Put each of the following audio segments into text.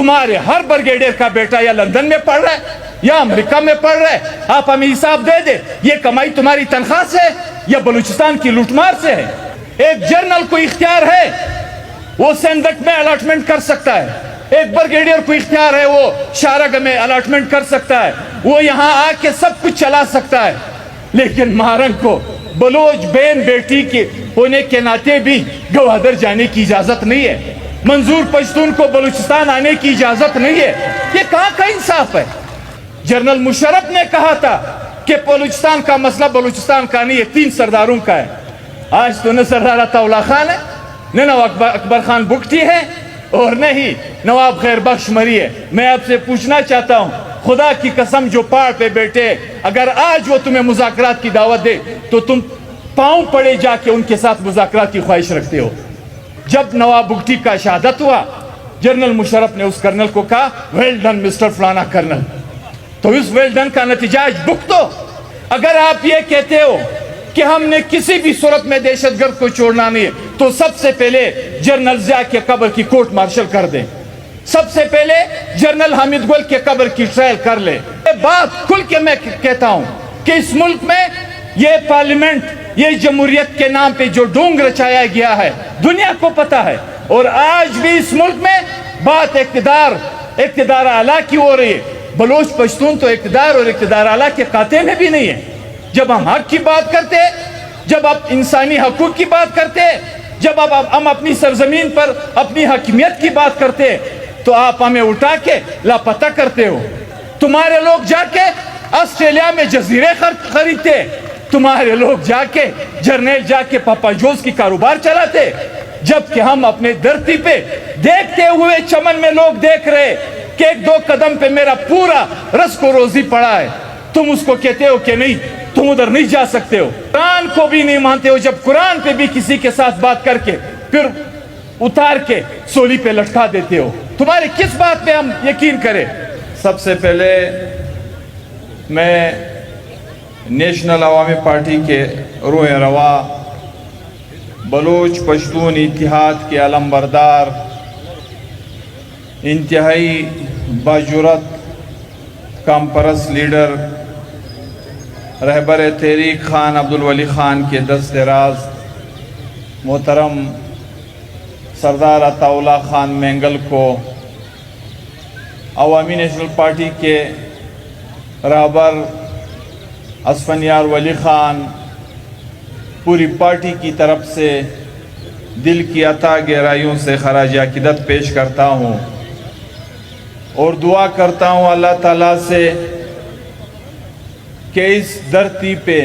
تمہارے ہر بریگیڈیئر کا بیٹا یا لندن میں پڑھ رہا ہے یا امریکہ میں پڑھ رہا ہے. آپ ہمیں حساب دے دیں, یہ کمائی تمہاری تنخواہ سے ہے یا بلوچستان کی لوٹ مار سے ہے؟ ایک جنرل کو اختیار ہے وہ سندک میں الاٹمنٹ کر سکتا ہے, ایک بریگیڈیئر کو اختیار ہے وہ شارگ میں الاٹمنٹ کر سکتا ہے, وہ یہاں آ کے سب کچھ چلا سکتا ہے. لیکن مہارنگ کو بلوچ بہن بیٹی کے ہونے کے ناطے بھی گوادر جانے کی اجازت نہیں ہے, منظور پشتون کو بلوچستان آنے کی اجازت نہیں ہے. یہ کہاں کا انصاف ہے؟ جنرل مشرف نے کہا تھا کہ بلوچستان کا مسئلہ بلوچستان کا نہیں ہے, 3 سرداروں کا ہے. آج تو نہ سردار عطا اللہ خان ہے, نہ نواب اکبر خان بگٹی ہے, اور نہیں نواب خیر بخش مری ہے. میں آپ سے پوچھنا چاہتا ہوں, خدا کی قسم جو پہاڑ پہ بیٹھے, اگر آج وہ تمہیں مذاکرات کی دعوت دے تو تم پاؤں پڑے جا کے ان کے ساتھ مذاکرات کی خواہش رکھتے ہو. جب نواب بگٹی کا شہادت ہوا, جنرل مشرف نے اس کرنل کو کہا ویل ڈن مسٹر فلانا کرنل, تو اس ویل ڈن کا نتیجہ آج بھگتو. اگر آپ یہ کہتے ہو کہ ہم نے کسی بھی صورت میں دہشت گرد کو چھوڑنا نہیں ہے تو سب سے پہلے جنرل ضیاء کے قبر کی کورٹ مارشل کر دیں, سب سے پہلے جنرل حامد گل کے قبر کی ٹرائل کر لے. بات کھل کے میں کہتا ہوں کہ اس ملک میں یہ پارلیمنٹ, یہ جمہوریت کے نام پہ جو ڈونگ رچایا گیا ہے دنیا کو پتا ہے, اور آج بھی اس ملک میں بات اقتدار اعلیٰ کی ہو رہی ہے. بلوچ پشتون تو اقتدار اور اقتدار اعلیٰ کے قاطع میں بھی نہیں ہے. جب ہم حق کی بات کرتے, جب آپ انسانی حقوق کی بات کرتے, جب ہم اپنی سرزمین پر اپنی حاکمیت کی بات کرتے, تو آپ ہمیں اٹھا کے لاپتہ کرتے ہو. تمہارے لوگ جا کے آسٹریلیا میں جزیرے خریدتے, تمہارے لوگ جا کے جرنیل جا کے پاپا جوز کی کاروبار چلاتے, جبکہ ہم اپنے دھرتی پہ دیکھتے ہوئے چمن میں لوگ دیکھ رہے کہ 1-2 قدم پہ میرا پورا رزق و روزی پڑا ہے. تم اس کو کہتے ہو کہ نہیں, تم ادھر نہیں جا سکتے ہو. قرآن کو بھی نہیں مانتے ہو, جب قرآن پہ بھی کسی کے ساتھ بات کر کے پھر اتار کے سولی پہ لٹکا دیتے ہو. تمہارے کس بات پہ ہم یقین کریں؟ سب سے پہلے میں نیشنل عوامی پارٹی کے روح روا بلوچ پشتون اتحاد کے علم بردار, انتہائی باجرت قوم پرست لیڈر, رہبر تحریک خان عبدالولی خان کے دست راز محترم سردار عطا اللہ خان مینگل کو, عوامی نیشنل پارٹی کے رہبر اسفندیار ولی خان, پوری پارٹی کی طرف سے دل کی عطا گہرائیوں سے خراج عقیدت پیش کرتا ہوں اور دعا کرتا ہوں اللہ تعالیٰ سے کہ اس دھرتی پہ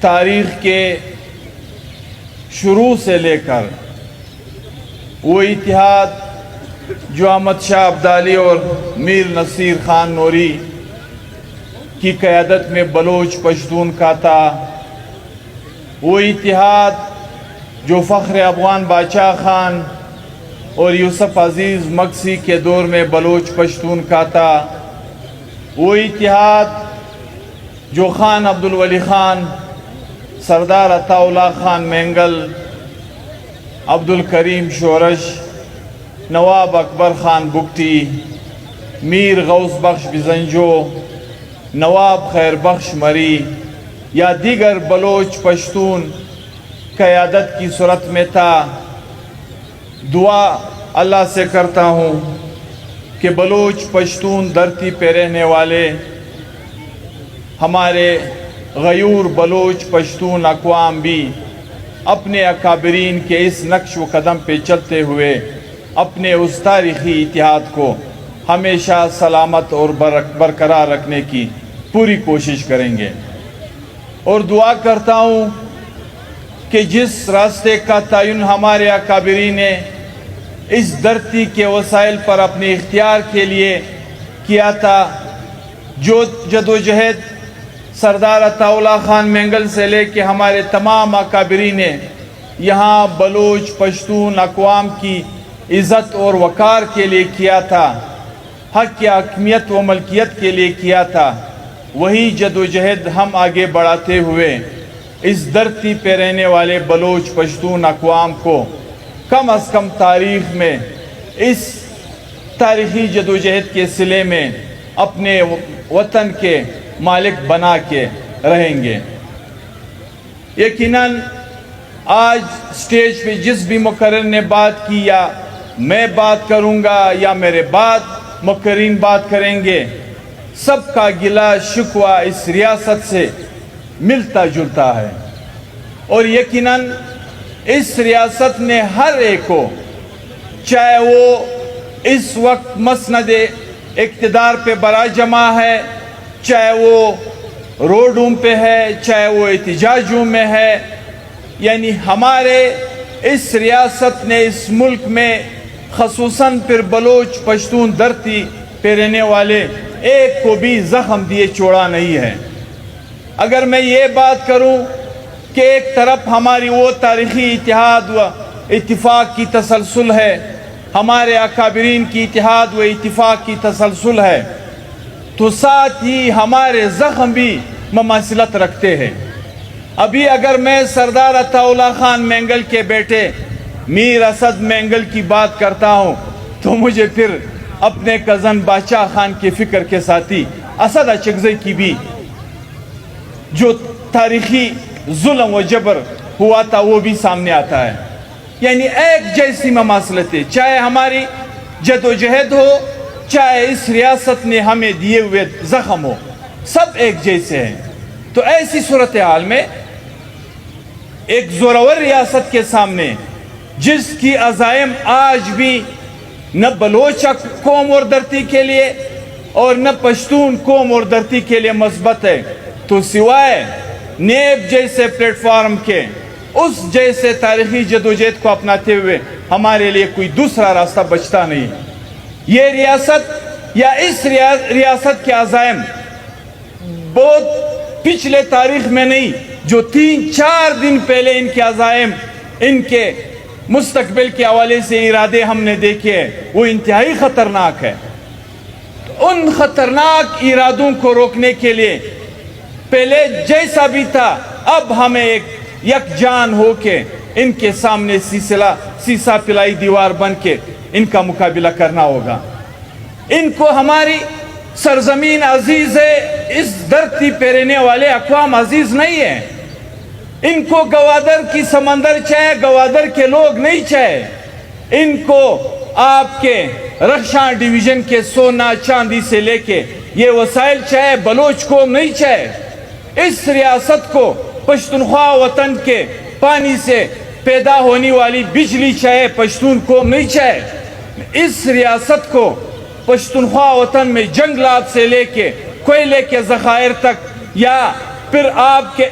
تاریخ کے شروع سے لے کر وہ اتحاد جو احمد شاہ ابدالی اور میر نصیر خان نوری کی قیادت میں بلوچ پشتون کا تھا, وہ اتحاد جو فخر افغان بادشاہ خان اور یوسف عزیز مکسی کے دور میں بلوچ پشتون کا تھا, وہ اتحاد جو خان عبدالولی خان, سردار عطا اللہ خان مینگل, عبدالکریم شورش, نواب اکبر خان بگٹی, میر غوث بخش بزنجو, نواب خیر بخش مری یا دیگر بلوچ پشتون قیادت کی صورت میں تھا. دعا اللہ سے کرتا ہوں کہ بلوچ پشتون دھرتی پہ رہنے والے ہمارے غیور بلوچ پشتون اقوام بھی اپنے اکابرین کے اس نقش و قدم پہ چلتے ہوئے اپنے اس تاریخی اتحاد کو ہمیشہ سلامت اور برقرار رکھنے کی پوری کوشش کریں گے. اور دعا کرتا ہوں کہ جس راستے کا تعین ہمارے اکابرین نے اس دھرتی کے وسائل پر اپنے اختیار کے لیے کیا تھا, جو جدوجہد سردار عطا اللہ خان مینگل سے لے کے ہمارے تمام اکابرین نے یہاں بلوچ پشتون اقوام کی عزت اور وقار کے لیے کیا تھا, حق کی حاکمیت و ملکیت کے لیے کیا تھا, وہی جدوجہد ہم آگے بڑھاتے ہوئے اس دھرتی پہ رہنے والے بلوچ پشتون اقوام کو کم از کم تاریخ میں اس تاریخی جدوجہد کے صلے میں اپنے وطن کے مالک بنا کے رہیں گے۔ یقیناً آج سٹیج پہ جس بھی مقرر نے بات کی یا میں بات کروں گا یا میرے بعد مقررین بات کریں گے، سب کا گلہ شکوہ اس ریاست سے ملتا جلتا ہے، اور یقیناً اس ریاست نے ہر ایک کو، چاہے وہ اس وقت مسند اقتدار پہ برا جمع ہے، چاہے وہ روڈوں پہ ہے، چاہے وہ احتجاجوں میں ہے، یعنی ہمارے اس ریاست نے اس ملک میں خصوصاً پھر بلوچ پشتون دھرتی پہ رہنے والے ایک کو بھی زخم دیے چھوڑا نہیں ہے۔ اگر میں یہ بات کروں کہ ایک طرف ہماری وہ تاریخی اتحاد و اتفاق کی تسلسل ہے، ہمارے اکابرین کی اتحاد و اتفاق کی تسلسل ہے، تو ساتھ ہی ہمارے زخم بھی مماثلت رکھتے ہیں۔ ابھی اگر میں سردار عطا اللہ خان مینگل کے بیٹے میر اسد مینگل کی بات کرتا ہوں تو مجھے پھر اپنے کزن بادشاہ خان کے فکر کے ساتھی اسد اچکزئی کی بھی جو تاریخی ظلم و جبر ہوا تھا وہ بھی سامنے آتا ہے۔ یعنی ایک جیسی مماثلتیں، چاہے ہماری جد و جہد ہو، چاہے اس ریاست نے ہمیں دیے ہوئے زخم ہو، سب ایک جیسے ہیں۔ تو ایسی صورتحال میں ایک زورور ریاست کے سامنے جس کی عزائم آج بھی نہ بلوچ قوم اور دھرتی کے لیے اور نہ پشتون قوم اور دھرتی کے لیے مثبت ہے، تو سوائے نیب جیسے پلیٹ فارم کے اس جیسے تاریخی جدوجہد کو اپناتے ہوئے ہمارے لیے کوئی دوسرا راستہ بچتا نہیں۔ یہ ریاست یا اس ریاست کے عزائم بہت پچھلے تاریخ میں نہیں، جو 3-4 دن پہلے ان کے عزائم، ان کے مستقبل کے حوالے سے ارادے ہم نے دیکھے ہیں، وہ انتہائی خطرناک ہے۔ ان خطرناک ارادوں کو روکنے کے لیے پہلے جیسا بھی تھا، اب ہمیں ایک یکجان ہو کے ان کے سامنے سیسا پلائی دیوار بن کے ان کا مقابلہ کرنا ہوگا۔ ان کو ہماری سرزمین عزیز ہے، اس دھرتی پہ رہنے والے اقوام عزیز نہیں ہیں۔ ان کو گوادر کی سمندر چاہے، گوادر کے لوگ نہیں چاہے۔ ان کو آپ کے رخشاں ڈویژن کے سونا چاندی سے لے کے یہ وسائل چاہے، بلوچ قوم نہیں چاہے۔ اس ریاست کو پشتونخوا وطن کے پانی سے پیدا ہونے والی بجلی چاہے، پشتون قوم نہیں چاہے۔ اس ریاست کو پشتونخوا وطن میں جنگلات سے لے کے کوئلے کے ذخائر تک، یا پھر آپ کے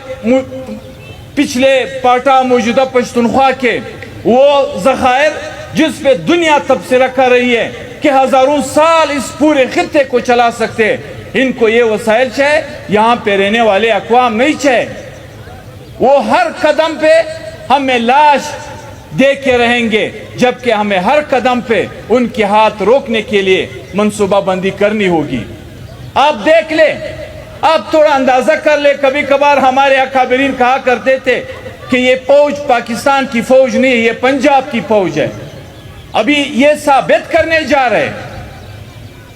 پچھلے پاٹا موجودہ پشتونخوا کے وہ ذخائر جس پہ دنیا تبصرہ کر رہی ہے کہ ہزاروں سال اس پورے خطے کو چلا سکتے، ان کو یہ وسائل چاہے، یہاں پہ رہنے والے اقوام نہیں چاہے۔ وہ ہر قدم پہ ہمیں لاش دے کے رہیں گے، جبکہ ہمیں ہر قدم پہ ان کے ہاتھ روکنے کے لیے منصوبہ بندی کرنی ہوگی۔ آپ دیکھ لیں، آپ تھوڑا اندازہ کر لیں، کبھی کبھار ہمارے اکابرین کہا کرتے تھے کہ یہ فوج پاکستان کی فوج نہیں، یہ پنجاب کی فوج ہے۔ ابھی یہ ثابت کرنے جا رہے،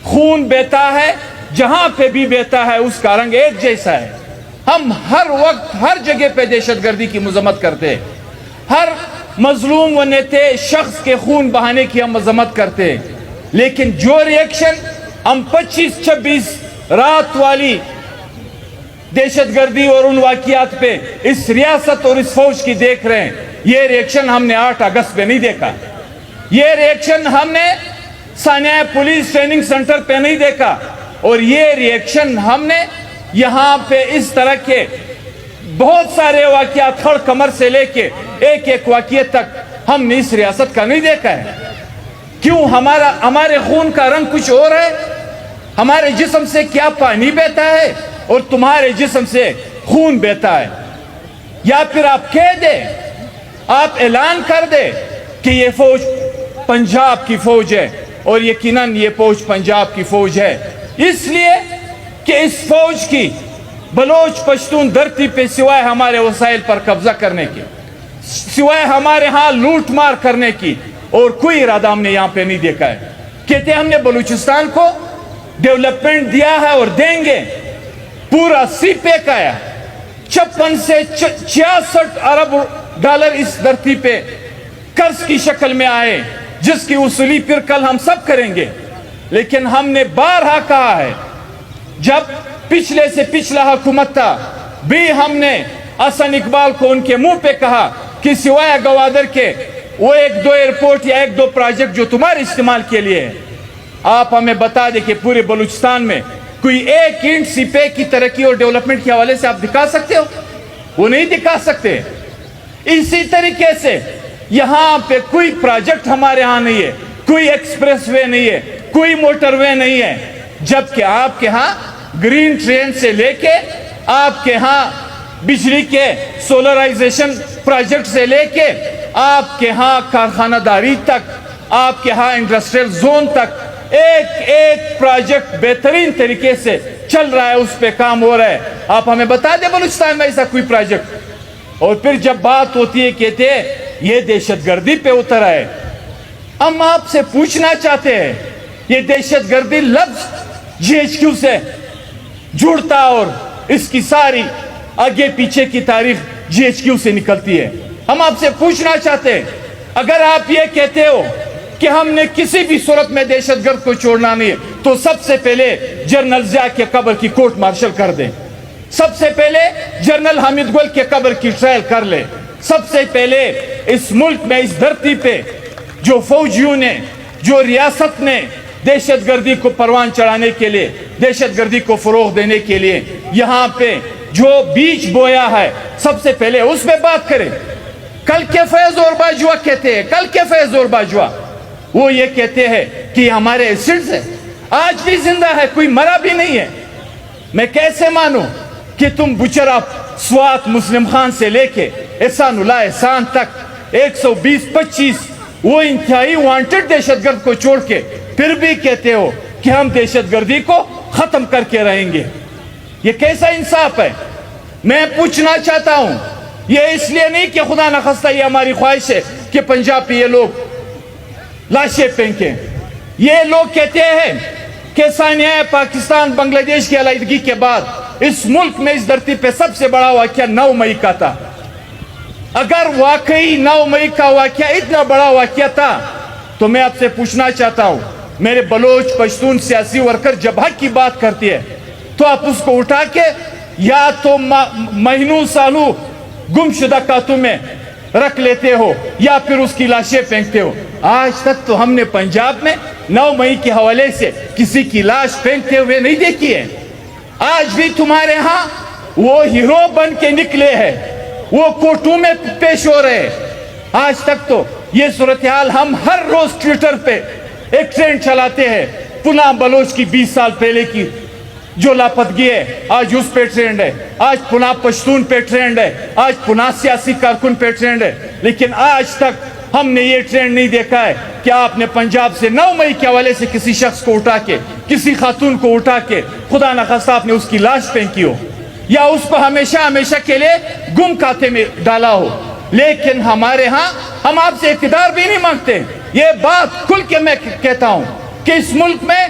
خون بہتا ہے، جہاں پہ بھی بہتا ہے اس کا رنگ ایک جیسا ہے۔ ہم ہر وقت ہر جگہ پہ دہشت گردی کی مذمت کرتے ہیں، ہر مظلوم و نیتے شخص کے خون بہانے کی ہم مذمت کرتے ہیں، لیکن جو ریئیکشن ہم 25-26 رات والی دہشت گردی اور ان واقعات پہ اس ریاست اور اس فوج کی دیکھ رہے ہیں، یہ ریئیکشن ہم نے 8 اگست پہ نہیں دیکھا، یہ ریئیکشن ہم نے ثانیہ پولیس ٹریننگ سنٹر پہ نہیں دیکھا، اور یہ ریئیکشن ہم نے یہاں پہ اس طرح کے بہت سارے واقعات کھڑ کمر سے لے کے ایک ایک واقعے تک ہم نے اس ریاست کا نہیں دیکھا ہے۔ کیوں؟ ہمارے خون کا رنگ کچھ اور ہے، ہمارے جسم سے کیا پانی بہتا ہے اور تمہارے جسم سے خون بہتا ہے؟ یا پھر آپ کہہ دے، آپ اعلان کر دے کہ یہ فوج پنجاب کی فوج ہے، اور یقیناً یہ فوج پنجاب کی فوج ہے، اس لیے کہ اس فوج کی بلوچ پشتون دھرتی پہ سوائے ہمارے وسائل پر قبضہ کرنے کی، سوائے ہمارے ہاں لوٹ مار کرنے کی، اور کوئی ارادہ ہم نے یہاں پہ نہیں دیکھا ہے. کہتے ہیں ہم نے بلوچستان کو ڈیولپمنٹ دیا ہے اور دیں گے. پورا سی پیک آیا, 56 سے 66 ارب ڈالر اس دھرتی پہ قرض کی شکل میں آئے, جس کی وصولی پھر کل ہم سب کریں گے. لیکن ہم نے بارہا کہا ہے, جب پچھلے سے پچھلا حکومت تھا بھی ہم نے حسن اقبال کو ان کے منہ پہ کہا کہ سوائے گوادر کے وہ 1-2 ایئرپورٹ یا 1-2 پروجیکٹ جو تمہارے استعمال کے لیے ہے, آپ ہمیں بتا دیں کہ پورے بلوچستان میں کوئی ایک اینٹ سی پے کی ترقی اور ڈیولپمنٹ کے حوالے سے آپ دکھا سکتے ہو؟ وہ نہیں دکھا سکتے. اسی طریقے سے یہاں پہ کوئی پروجیکٹ ہمارے ہاں نہیں ہے, کوئی ایکسپریس وے نہیں ہے, کوئی موٹر وے نہیں ہے, جبکہ آپ کے ہاں گرین ٹرین سے لے کے, آپ کے ہاں بجلی کے سولرائزیشن پروجیکٹ سے لے کے, آپ کے ہاں کارخانہ داری تک, آپ کے ہاں انڈسٹریل زون تک ایک ایک پروجیکٹ بہترین طریقے سے چل رہا ہے, اس پہ کام ہو رہا ہے. آپ ہمیں بتا دیں بلوچستان میں ایسا کوئی پروجیکٹ. اور پھر جب بات ہوتی ہے کہتے ہیں یہ دہشت گردی پہ اتر ہے. ہم آپ سے پوچھنا چاہتے ہیں, یہ دہشت گردی لفظ GHQ سے جڑتا اور اس کی ساری آگے پیچھے کی تاریخ GHQ سے نکلتی ہے. ہم آپ سے پوچھنا چاہتے ہیں, اگر آپ یہ کہتے ہو کہ ہم نے کسی بھی صورت میں دہشت گرد کو چھوڑنا نہیں ہے, تو سب سے پہلے جنرل ضیاء کے قبر کی کورٹ مارشل کر دیں. سب سے پہلے جنرل حامد گل کے قبر کی ٹرائل کر لے. سب سے پہلے اس ملک میں, اس دھرتی پہ جو فوجیوں نے, جو ریاست نے دہشت گردی کو پروان چڑھانے کے لیے, دہشت گردی کو فروغ دینے کے لیے یہاں پہ جو بیج بویا ہے, سب سے پہلے اس پہ بات کریں. کل کے فیض اور باجوہ کہتے ہیں, کل کے فیض اور باجوہ وہ یہ کہتے ہیں کہ ہمارے ایسڈز ہیں, آج بھی زندہ ہے, کوئی مرا بھی نہیں ہے. میں کیسے مانوں کہ تم بچرا سوات مسلم خان سے لے کے احسان اللہ احسان تک 120-25 وہ انتہائی وانٹڈ دہشت گرد کو چھوڑ کے پھر بھی کہتے ہو کہ ہم دہشت گردی کو ختم کر کے رہیں گے؟ یہ کیسا انصاف ہے؟ میں پوچھنا چاہتا ہوں, یہ اس لیے نہیں کہ خدا نخواستہ یہ ہماری خواہش ہے کہ پنجاب پہ یہ لوگ لاشیں پھینکیں. یہ لوگ کہتے ہیں کہ سانحہ پاکستان بنگلہ دیش کی علیحدگی کے بعد اس ملک میں, اس دھرتی پہ سب سے بڑا واقعہ 9 مئی کا تھا. اگر واقعی 9 مئی کا واقعہ اتنا بڑا واقعہ تھا تو میں آپ سے پوچھنا چاہتا ہوں, میرے بلوچ پشتون سیاسی ورکر جب حق کی بات کرتی ہے تو آپ اس کو اٹھا کے یا تو مہینوں سالوں گمشدہ کاتوں میں رکھ لیتے ہو یا پھر اس کی لاشیں پھینکتے ہو. آج تک تو ہم نے پنجاب میں 9 مئی کے حوالے سے کسی کی لاش پھینکتے ہوئے نہیں دیکھی ہے. آج بھی تمہارے ہاں وہ ہیرو بن کے نکلے ہیں, وہ کورٹوں میں پیش ہو رہے ہیں. آج تک تو یہ صورتحال ہم ہر روز ٹویٹر پہ ایک ٹرینڈ چلاتے ہیں, پناہ بلوچ کی 20 سال پہلے کی جو لاپتگی ہے, آج اس پہ ٹرینڈ ہے. آج پناہ پشتون پہ ٹرینڈ ہے, آج پناہ سیاسی کارکن پہ ٹرینڈ ہے. لیکن آج تک ہم نے یہ ٹرینڈ نہیں دیکھا ہے کہ آپ نے پنجاب سے 9 مئی کے حوالے سے کسی شخص کو اٹھا کے, کسی خاتون کو اٹھا کے خدا نخواستہ آپ نے اس کی لاش پھینکی ہو یا اس کو ہمیشہ ہمیشہ کے لیے گم کھاتے میں ڈالا ہو. لیکن ہمارے ہاں ہم آپ سے اقتدار بھی نہیں مانگتے. یہ بات کھل کے میں کہتا ہوں کہ اس ملک میں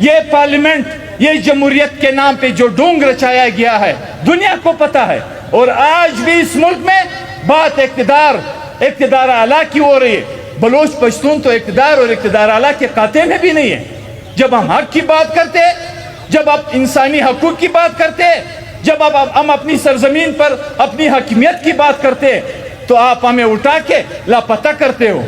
یہ پارلیمنٹ, یہ جمہوریت کے نام پہ جو ڈونگ رچایا گیا ہے دنیا کو پتا ہے. اور آج بھی اس ملک میں بات اقتدار اعلیٰ کی ہو رہی ہے. بلوچ پشتون تو اقتدار اور اقتدار اعلیٰ کے کھاتے میں بھی نہیں ہے. جب ہم حق کی بات کرتے, جب آپ انسانی حقوق کی بات کرتے, جب ہم اپنی سرزمین پر اپنی حاکمیت کی بات کرتے, تو آپ ہمیں اٹھا کے لاپتہ کرتے ہو.